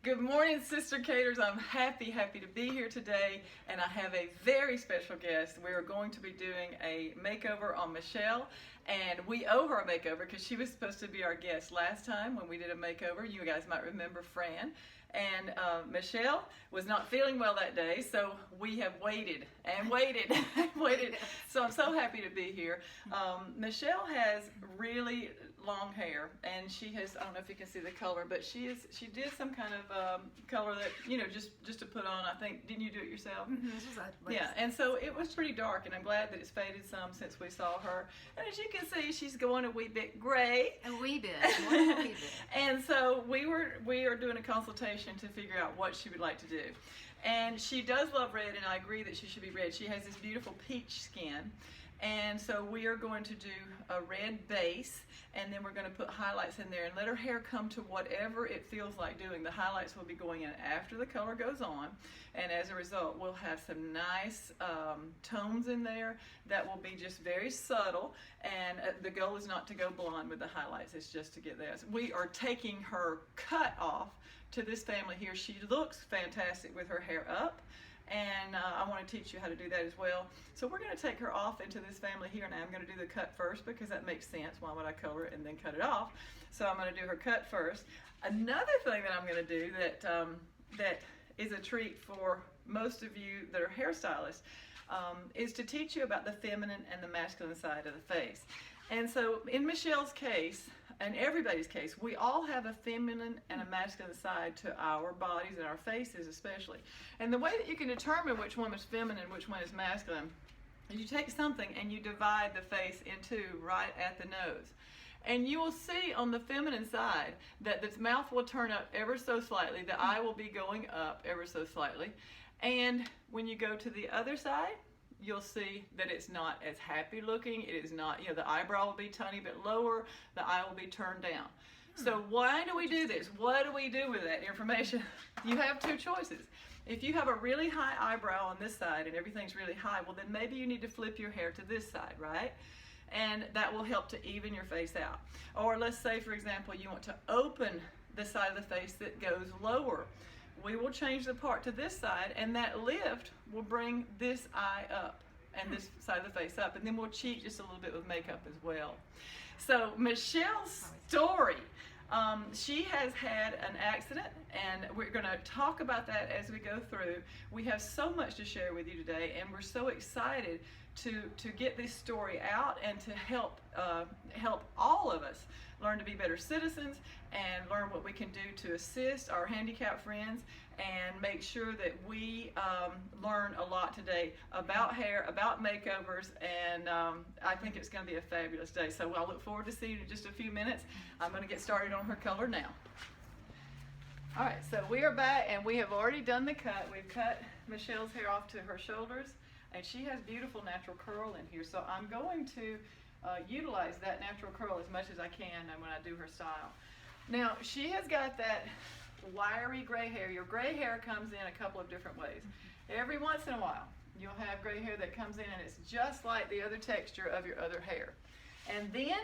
Good morning, Sister Caters. I'm happy to be here today, and I have a very special guest. We are going to be doing a makeover on Michelle, and we owe her a makeover because she was supposed to be our guest last time when we did a makeover. You guys might remember Fran. And Michelle was not feeling well that day, so we have waited and waited and waited. So I'm so happy to be here. Michelle has really long hair, and she has, I don't know if you can see the color, but she did some kind of color that, you know, just to put on. I think, didn't you do it yourself? Mm-hmm. Yeah, and so it was pretty dark, and I'm glad that it's faded some since we saw her. And as you can see, she's going a wee bit gray. A wee bit, more than a wee bit. And so we are doing a consultation to figure out what she would like to do. And she does love red, and I agree that she should be red. She has this beautiful peach skin. And so we are going to do a red base, and then we're going to put highlights in there and let her hair come to whatever it feels like doing. The highlights will be going in after the color goes on, and as a result we'll have some nice tones in there that will be just very subtle, and the goal is not to go blonde with the highlights, it's just to get this. We are taking her cut off to this family here. She looks fantastic with her hair up, and I want to teach you how to do that as well. So we're going to take her off into this family here, and I'm going to do the cut first because that makes sense. Why would I color it and then cut it off? So I'm going to do her cut first. Another thing that I'm going to do that is a treat for most of you that are hairstylists is to teach you about the feminine and the masculine side of the face. And so in Michelle's case, and everybody's case, we all have a feminine and a masculine side to our bodies and our faces especially. And the way that you can determine which one is feminine, which one is masculine, is you take something and you divide the face in two right at the nose. And you will see on the feminine side that the mouth will turn up ever so slightly, the eye will be going up ever so slightly. And when you go to the other side, you'll see that it's not as happy looking. It is not, you know, the eyebrow will be tiny bit lower, the eye will be turned down. So why do we do this? What do we do with that information? You have two choices. If you have a really high eyebrow on this side and everything's really high, well then maybe you need to flip your hair to this side, right? And that will help to even your face out. Or let's say, for example, you want to open the side of the face that goes lower. We will change the part to this side, and that lift will bring this eye up and this side of the face up, and then we'll cheat just a little bit with makeup as well. So Michelle's story, she has had an accident, and we're going to talk about that as we go through. We have so much to share with you today, and we're so excited to get this story out and to help all of us learn to be better citizens and learn what we can do to assist our handicapped friends and make sure that we learn a lot today about hair, about makeovers, and I think it's going to be a fabulous day. So I look forward to seeing you in just a few minutes. I'm going to get started on her color now. All right, so we are back, and we have already done the cut. We've cut Michelle's hair off to her shoulders, and she has beautiful natural curl in here. So I'm going to utilize that natural curl as much as I can when I do her style. Now, she has got that wiry gray hair. Your gray hair comes in a couple of different ways. Every once in a while, you'll have gray hair that comes in and it's just like the other texture of your other hair. And then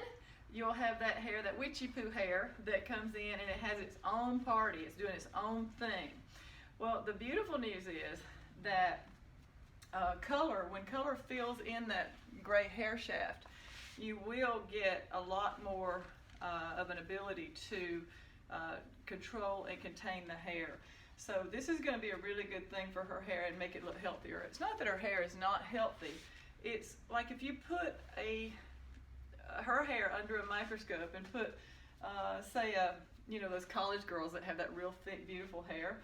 you'll have that hair, that witchy poo hair, that comes in and it has its own party. It's doing its own thing. Well, the beautiful news is that when color fills in that gray hair shaft, you will get a lot more of an ability to control and contain the hair. So this is going to be a really good thing for her hair and make it look healthier. It's not that her hair is not healthy. It's like if you put her hair under a microscope and put, say, you know, those college girls that have that real thick, beautiful hair.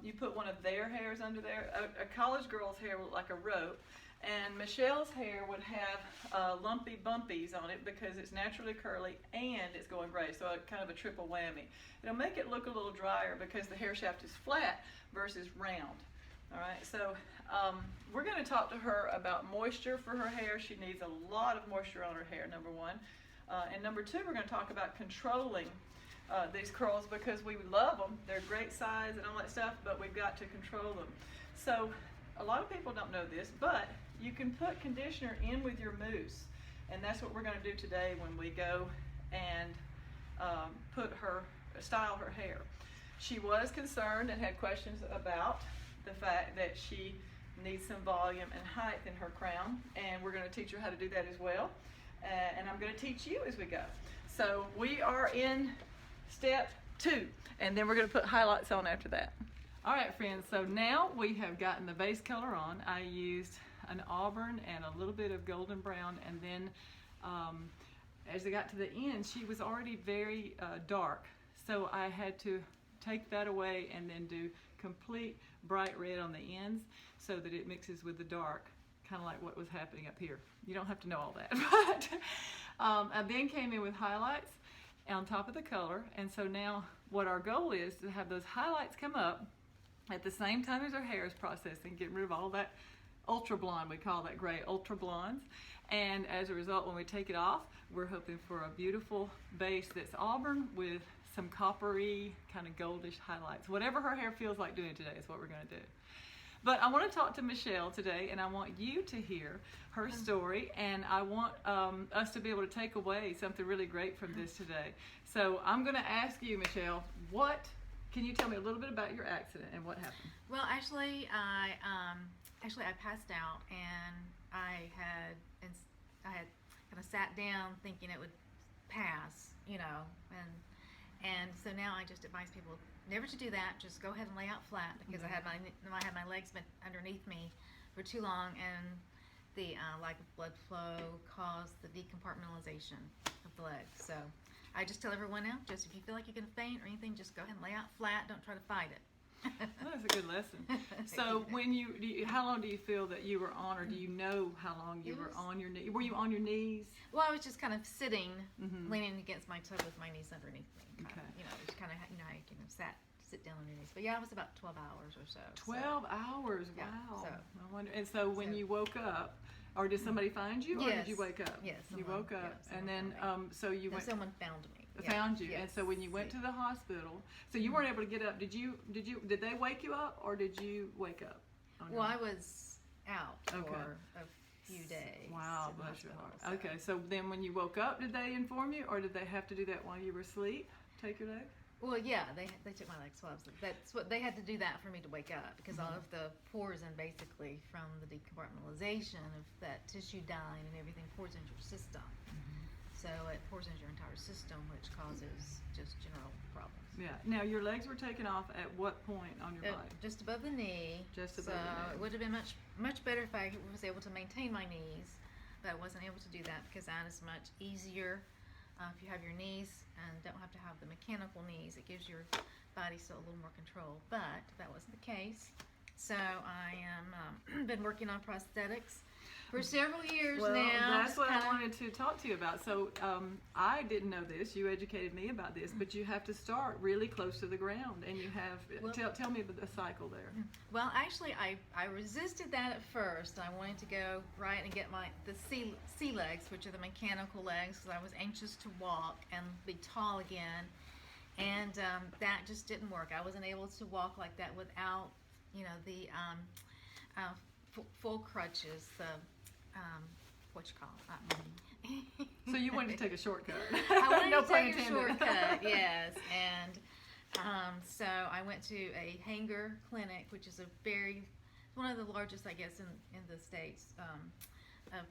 You put one of their hairs under there. A college girl's hair would look like a rope. And Michelle's hair would have lumpy bumpies on it because it's naturally curly and it's going gray, so kind of a triple whammy. It'll make it look a little drier because the hair shaft is flat versus round. All right, so we're going to talk to her about moisture for her hair. She needs a lot of moisture on her hair, number one. And number two, we're going to talk about controlling these curls because we love them. They're great size and all that stuff, but we've got to control them. So a lot of people don't know this, but you can put conditioner in with your mousse, and that's what we're going to do today when we go and style her hair. She was concerned and had questions about the fact that she needs some volume and height in her crown, and we're going to teach her how to do that as well. And I'm going to teach you as we go. So we are in step 2, and then we're going to put highlights on after that. All right, friends, so now we have gotten the base color on. I used an auburn and a little bit of golden brown, and then as I got to the end, she was already very dark, so I had to take that away and then do complete bright red on the ends so that it mixes with the dark, kind of like what was happening up here. You don't have to know all that, but I then came in with highlights on top of the color, and so now what our goal is to have those highlights come up at the same time as our hair is processing, getting rid of all that ultra blonde, we call that gray, ultra blondes. And as a result, when we take it off, we're hoping for a beautiful base that's auburn with some coppery, kind of goldish highlights. Whatever her hair feels like doing today is what we're going to do. But I want to talk to Michelle today, and I want you to hear her story, and I want us to be able to take away something really great from this today. So I'm going to ask you, Michelle, can you tell me a little bit about your accident and what happened? Well, actually, I passed out, and I had kind of sat down thinking it would pass, and so now I just advise people never to do that. Just go ahead and lay out flat, because I had my legs been underneath me for too long, and the lack of blood flow caused the decompartmentalization of the legs. So I just tell everyone now, just if you feel like you're gonna faint or anything, just go ahead and lay out flat. Don't try to fight it. Well, that's a good lesson. So how long do you feel that you were on, or do you know how long you were on your knees? Were you on your knees? Well, I was just kind of sitting, leaning against my tub with my knees underneath me. Okay. Just kind of, how you can sit down on your knees. But yeah, it was about 12 hours or so. 12 hours, wow. Yeah, so, I wonder, and so when you woke up, or did somebody find you, or did you wake up? Yes. You woke up, and then so you went. Someone found me. Found you, Yes. and so when you went to the hospital, so you weren't able to get up. Did they wake you up, or did you wake up? Well, I was out for a few days. Wow, bless your heart. Okay, so then when you woke up, did they inform you, or did they have to do that while you were asleep? Take your leg? Well, yeah, they took my leg swabs. That's what they had to do that for me to wake up, because all of the poison, basically from the decompartmentalization of that tissue dying and everything, pours into your system. So it pours into your entire system, which causes just general problems. Yeah. Now your legs were taken off at what point on your body? Just above the knee. Just above the knee. So it would have been much better if I was able to maintain my knees, but I wasn't able to do that, because that is much easier if you have your knees and don't have to have the mechanical knees. It gives your body still a little more control, but that wasn't the case. So I am been working on prosthetics for several years now. That's what I wanted to talk to you about. So I didn't know this. You educated me about this, but you have to start really close to the ground, and you have. Tell me about the cycle there. Well, actually, I resisted that at first. I wanted to go right and get the C legs, which are the mechanical legs, because I was anxious to walk and be tall again, and that just didn't work. I wasn't able to walk like that without, the full crutches. What you call it? So you wanted to take a shortcut. I wanted No to pun take a intended. shortcut, yes. And so I went to a hanger clinic, which is one of the largest, I guess, in the States, of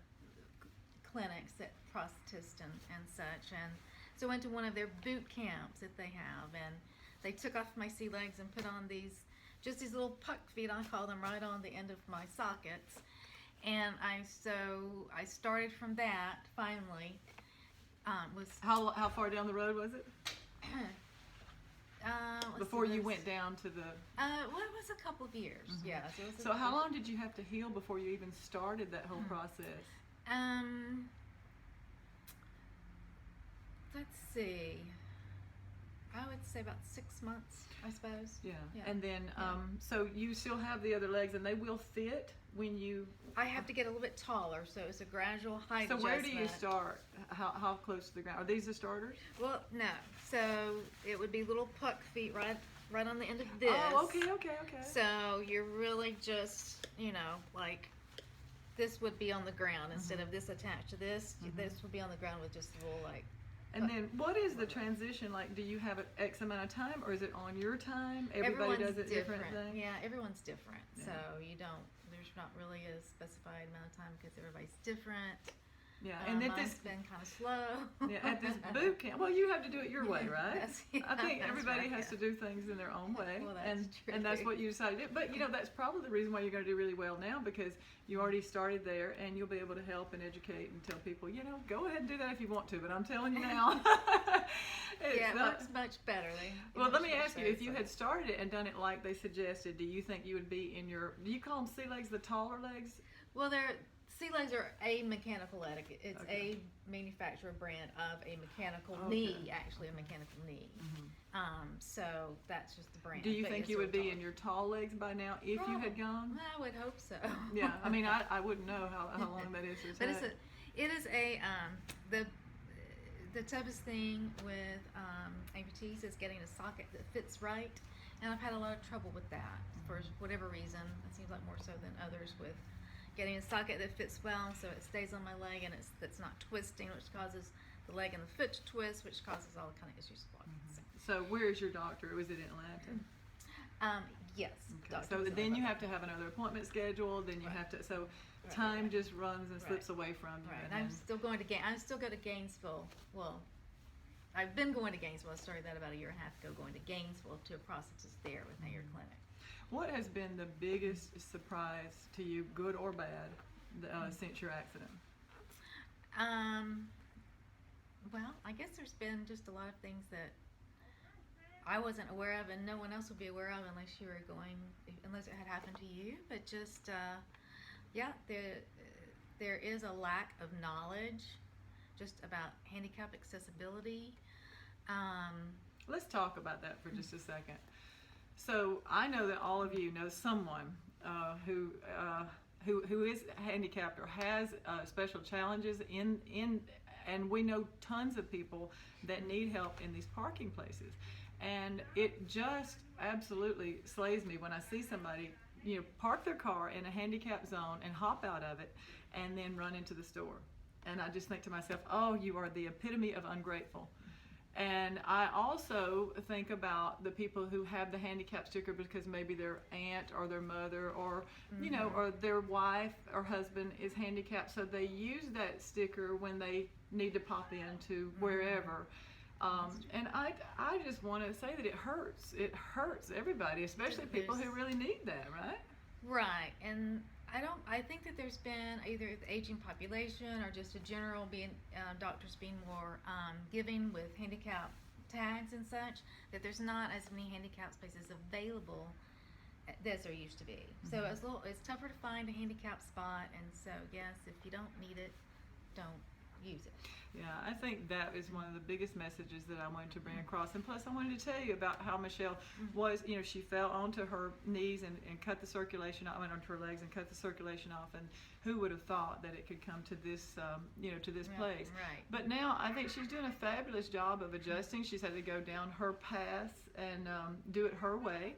clinics that prosthetists and such. And so I went to one of their boot camps that they have, and they took off my sea legs and put on these little puck feet, I call them, right on the end of my sockets. And I started from that finally. How far down the road was it? Before you went down to the. Well, it was a couple of years. Yeah. So how long did you have to heal before you even started that whole process? Let's see. I would say about 6 months, I suppose. Yeah. And then, so you still have the other legs, and they will fit when you. I have to get a little bit taller, so it's a gradual height adjustment. So where do you start? How close to the ground? Are these the starters? Well, no. So it would be little puck feet right on the end of this. Oh, okay. So you're really just, like this would be on the ground instead of this attached to this. This would be on the ground with just a little And then what is the transition like? Do you have an X amount of time, or is it on your time? Everybody Everyone's does it different thing? Yeah, everyone's different. Yeah. So there's not really a specified amount of time because everybody's different. Yeah, and at Mine's this been kind of slow. yeah, at this boot camp, well, you have to do it your way, right? Yeah, I think that's everybody right, has to do things in their own way, Well, that's and that's true. what you decided to do. But that's probably the reason why you're going to do really well now, because you already started there, and you'll be able to help and educate and tell people, go ahead and do that if you want to. But I'm telling you now, Yeah, it works much better. Well, let me ask you, if you had started it and done it like they suggested, do you think you would be in your? Do you call them sea legs, the taller legs? Well, sea legs are a mechanical leg. It's Okay. a manufacturer brand of a mechanical Okay. knee, actually a mechanical knee. Mm-hmm. So that's just the brand. Do you but think it's you would real be tall. in your tall legs by now if you had gone? I would hope so. Yeah, I mean, I wouldn't know how long that is. But it is the toughest thing with amputees is getting a socket that fits right, and I've had a lot of trouble with that for whatever reason. It seems like more so than others with getting a socket that fits well, so it stays on my leg and it's not twisting, which causes the leg and the foot to twist, which causes all the kind of issues with walking. So where is your doctor? Was it in Atlanta? Yes. Okay. So then you have to have another appointment scheduled. Then you have to. So time just runs and slips away from you. Right. And I'm still going to I still go to Gainesville. Well, I've been going to Gainesville. I started that about a year and a half ago, going to Gainesville to a prosthetist there with Hayer Clinic. What has been the biggest surprise to you, good or bad, since your accident? Well, I guess there's been just a lot of things that I wasn't aware of, and no one else would be aware of unless it had happened to you. But just, there is a lack of knowledge just about handicap accessibility. Let's talk about that for just a second. So I know that all of you know someone who is handicapped or has special challenges and we know tons of people that need help in these parking places. And it just absolutely slays me when I see somebody, park their car in a handicap zone and hop out of it and then run into the store. And I just think to myself, oh, you are the epitome of ungrateful. And I also think about the people who have the handicap sticker because maybe their aunt or their mother or, or their wife or husband is handicapped. So they use that sticker when they need to pop into wherever. And I just want to say that it hurts. It hurts everybody, especially people who really need that, right? Right. And I think that there's been either the aging population or just a general doctors being more giving with handicap tags and such, that there's not as many handicap spaces available as there used to be. So it's tougher to find a handicap spot, and so yes, if you don't need it, don't use it. Yeah, I think that is one of the biggest messages that I wanted to bring across. And plus I wanted to tell you about how Michelle was, she fell onto her knees and cut the circulation off, went onto her legs and cut the circulation off, and who would have thought that it could come to this, to this place. Right. But now I think she's doing a fabulous job of adjusting. She's had to go down her path and do it her way.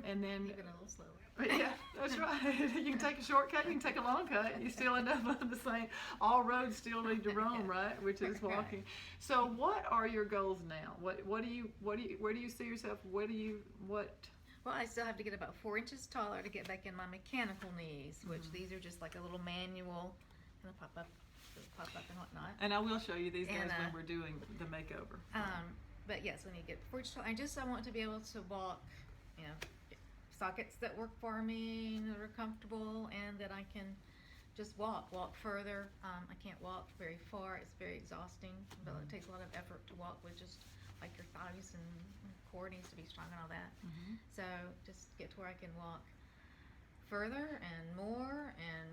And then even a little slower. Yeah, that's right. You can take a shortcut, you can take a long cut. You still end up on the same. All roads still lead to Rome, right? Which is walking. So, what are your goals now? Where do you see yourself? What? Well, I still have to get about 4 inches taller to get back in my mechanical knees, which these are just like a little manual, kind of pop up and whatnot. And I will show you these guys when we're doing the makeover. But yes, when you get 4 inches taller, I want to be able to walk, sockets that work for me, that are comfortable, and that I can just walk further. I can't walk very far. It's very exhausting, but it takes a lot of effort to walk with just like your thighs and core needs to be strong and all that. So just get to where I can walk further and more, and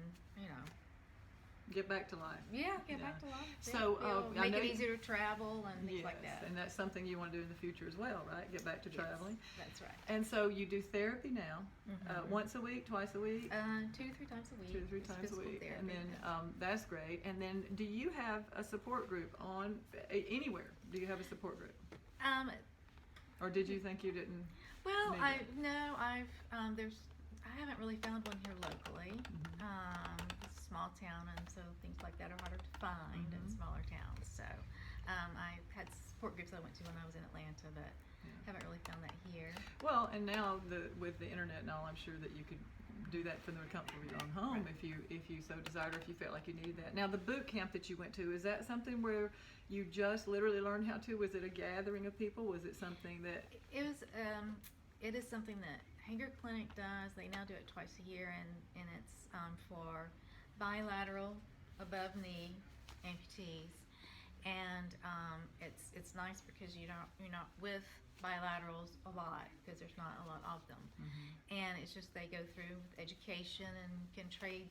get back to life. Yeah, get back to life. So make it easier to travel and things like that. And that's something you want to do in the future as well, right? Get back to traveling. That's right. And so you do therapy now, once a week, twice a week? 2 to 3 times a week. 2 to 3 times a week. Therapy. And then that's great. And then do you have a support group on anywhere? Do you have a support group? Or did you think you didn't? Well, I haven't really found one here locally. It's a small town, and so things like that are harder to find in smaller towns. So I had support groups I went to when I was in Atlanta, but haven't really found that here. Well, and now with the internet and all, I'm sure that you could do that from the comfort of your own home, Right. if you so desired, or if you felt like you needed that. Now, the boot camp that you went to, is that something where you just literally learned how to? Was it a gathering of people? Was it something that? It was. It is something that Hanger Clinic does. They now do it twice a year, and it's for bilateral above knee amputees, and it's nice because you're not with bilaterals a lot because there's not a lot of them, and it's just they go through with education and can trade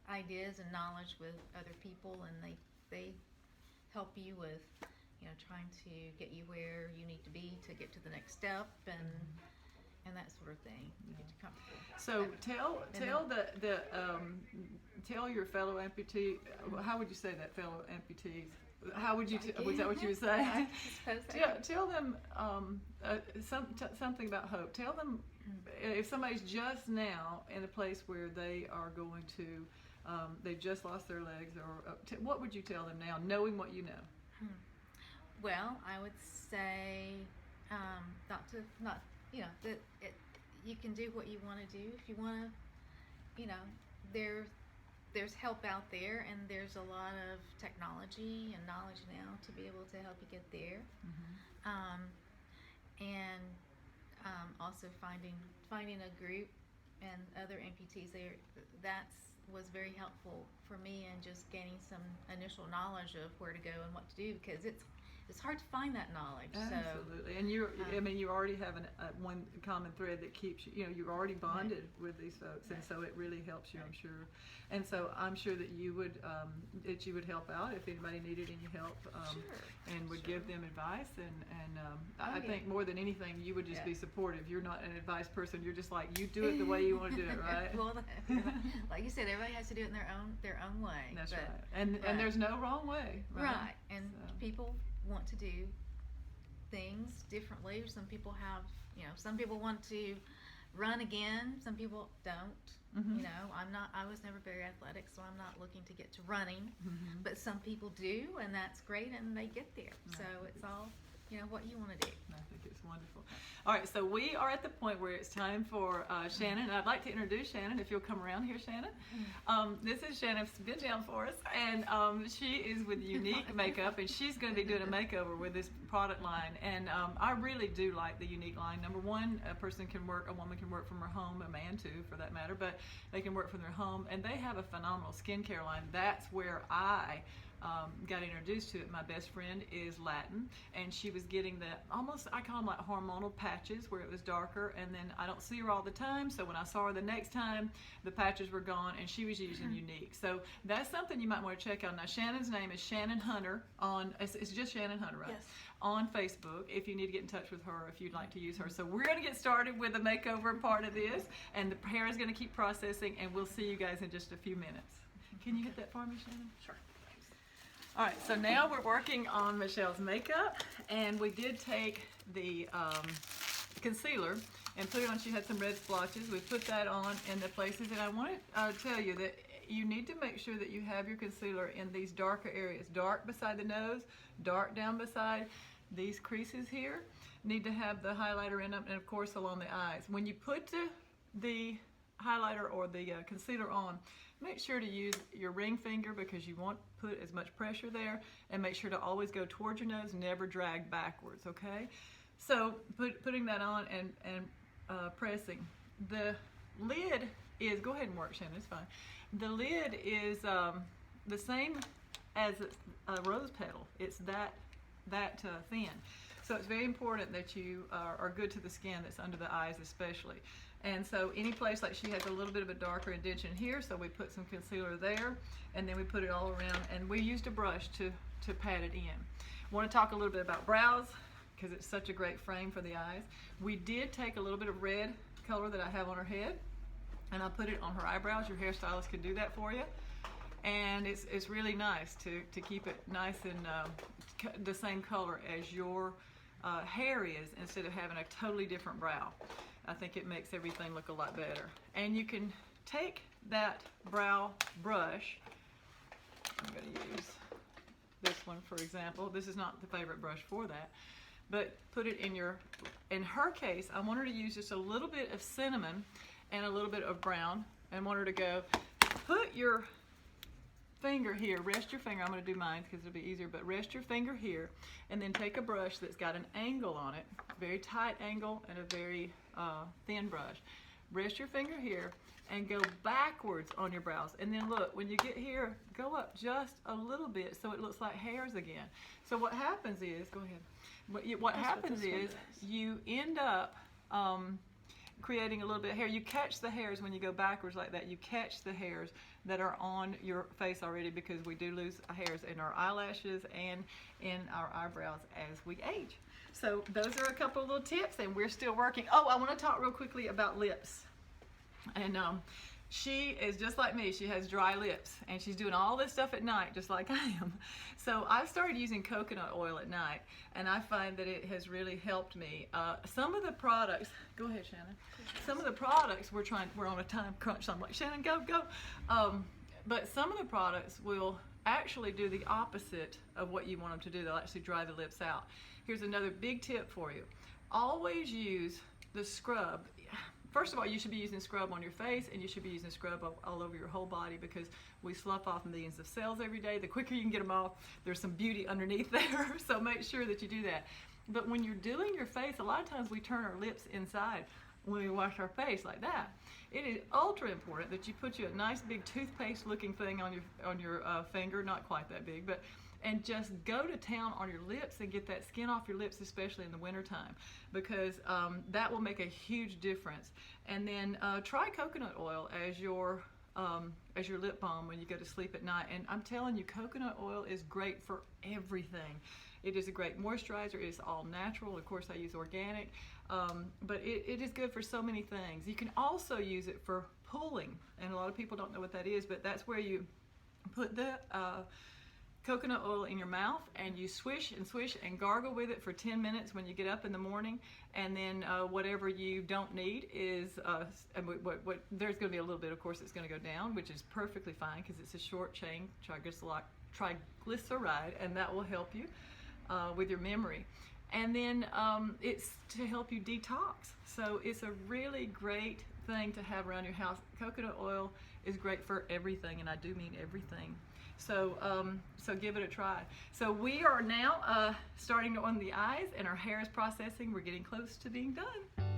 ideas and knowledge with other people, and they help you with trying to get you where you need to be to get to the next step and that sort of thing. Yeah. Get you comfortable. So tell your fellow amputee. How would you say that, fellow amputees? How would you? Was that what you would say? I suppose so. Tell them something about hope. Tell them if somebody's just now in a place where they are going to, they've just lost their legs, or what would you tell them now, knowing what you know? Well, I would say not that you can do what you want to do. If you want to, there's help out there, and there's a lot of technology and knowledge now to be able to help you get there. And also finding a group and other amputees there. That was very helpful for me, and just gaining some initial knowledge of where to go and what to do, because it's hard to find that knowledge. Absolutely, and you already have one common thread that keeps you. You're already bonded with these folks, and so it really helps you, I'm sure. And so I'm sure that you would help out if anybody needed any help, and would give them advice. And I think more than anything, you would just be supportive. You're not an advice person. You're just like, you do it the way you want to do it, right? Well, like you said, everybody has to do it in their own way. That's right. And there's no wrong way. Right. And people want to do things differently. Some people have, some people want to run again. Some people don't. I was never very athletic, so I'm not looking to get to running. But some people do, and that's great, and they get there. So it's all, what you want to do. I think it's wonderful. All right, so we are at the point where it's time for Shannon. I'd like to introduce Shannon, if you'll come around here, Shannon. This is Shannon, been down for us, and she is with Unique Makeup, and she's going to be doing a makeover with this product line. And I really do like the Unique line. Number one, a woman can work from her home, a man too, for that matter, but they can work from their home, and they have a phenomenal skincare line. That's where I got introduced to it. My best friend is Latin, and she was getting I call them like hormonal patches, where it was darker, and then I don't see her all the time, so when I saw her the next time, the patches were gone, and she was using Unique. So that's something you might want to check out. Now, Shannon's name is Shannon Hunter it's just Shannon Hunter, right? Yes. On Facebook, if you need to get in touch with her, if you'd like to use her. So we're going to get started with the makeover part of this, and the hair is going to keep processing, and we'll see you guys in just a few minutes. Can you hit that for me, Shannon? Sure. All right, so now we're working on Michelle's makeup, and we did take the concealer and put it on. She had some red splotches. We put that on in the places, and I want to tell you that you need to make sure that you have your concealer in these darker areas. Dark beside the nose, dark down beside these creases here. Need to have the highlighter in them, and of course along the eyes. When you put the highlighter or the concealer on, make sure to use your ring finger, because you won't put as much pressure there, and make sure to always go towards your nose, never drag backwards, okay? So putting that on and pressing. The lid is, go ahead and work, Shannon, it's fine. The lid is the same as a rose petal. It's that thin. So it's very important that you are good to the skin that's under the eyes especially. And so any place, like she has a little bit of a darker indentation here, so we put some concealer there, and then we put it all around, and we used a brush to pat it in. I want to talk a little bit about brows, because it's such a great frame for the eyes. We did take a little bit of red color that I have on her head, and I put it on her eyebrows. Your hairstylist can do that for you. And it's really nice to keep it nice and the same color as your hair is, instead of having a totally different brow. I think it makes everything look a lot better. And you can take that brow brush, I'm going to use this one, for example. This is not the favorite brush for that. But put it in her case, I want her to use just a little bit of cinnamon and a little bit of brown, and want her to go, put your finger here, rest your finger, I'm going to do mine because it'll be easier, but rest your finger here, and then take a brush that's got an angle on it, very tight angle and a very thin brush. Rest your finger here and go backwards on your brows, and then look, when you get here, go up just a little bit so it looks like hairs again. So what happens is, go ahead, what happens is you end up creating a little bit of hair. You catch the hairs when you go backwards like that. You catch the hairs that are on your face already, because we do lose hairs in our eyelashes and in our eyebrows as we age. So those are a couple of little tips, and we're still working. Oh, I want to talk real quickly about lips. And she is just like me. She has dry lips, and she's doing all this stuff at night just like I am. So I started using coconut oil at night, and I find that it has really helped me. Some of the products, go ahead, Shannon. Some of the products we're on a time crunch, so I'm like, Shannon, go. But some of the products will actually do the opposite of what you want them to do. They'll actually dry the lips out. Here's another big tip for you. Always use the scrub. First of all, you should be using scrub on your face, and you should be using scrub all over your whole body, because we slough off millions of cells every day. The quicker you can get them off, there's some beauty underneath there, so make sure that you do that. But when you're doing your face, a lot of times we turn our lips inside when we wash our face like that. It is ultra important that you put you a nice big toothpaste looking thing on your finger, not quite that big, and just go to town on your lips and get that skin off your lips, especially in the wintertime, because that will make a huge difference. And then try coconut oil as your lip balm when you go to sleep at night. And I'm telling you, coconut oil is great for everything. It is a great moisturizer. It is all natural. Of course, I use organic, but it is good for so many things. You can also use it for pulling, and a lot of people don't know what that is, but that's where you put the coconut oil in your mouth, and you swish and swish and gargle with it for 10 minutes when you get up in the morning, and then whatever you don't need is, there's going to be a little bit, of course, it's going to go down, which is perfectly fine because it's a short chain triglyceride, and that will help you with your memory. And then it's to help you detox. So it's a really great thing to have around your house. Coconut oil is great for everything, and I do mean everything. So so give it a try. So we are now starting on the eyes, and our hair is processing. We're getting close to being done.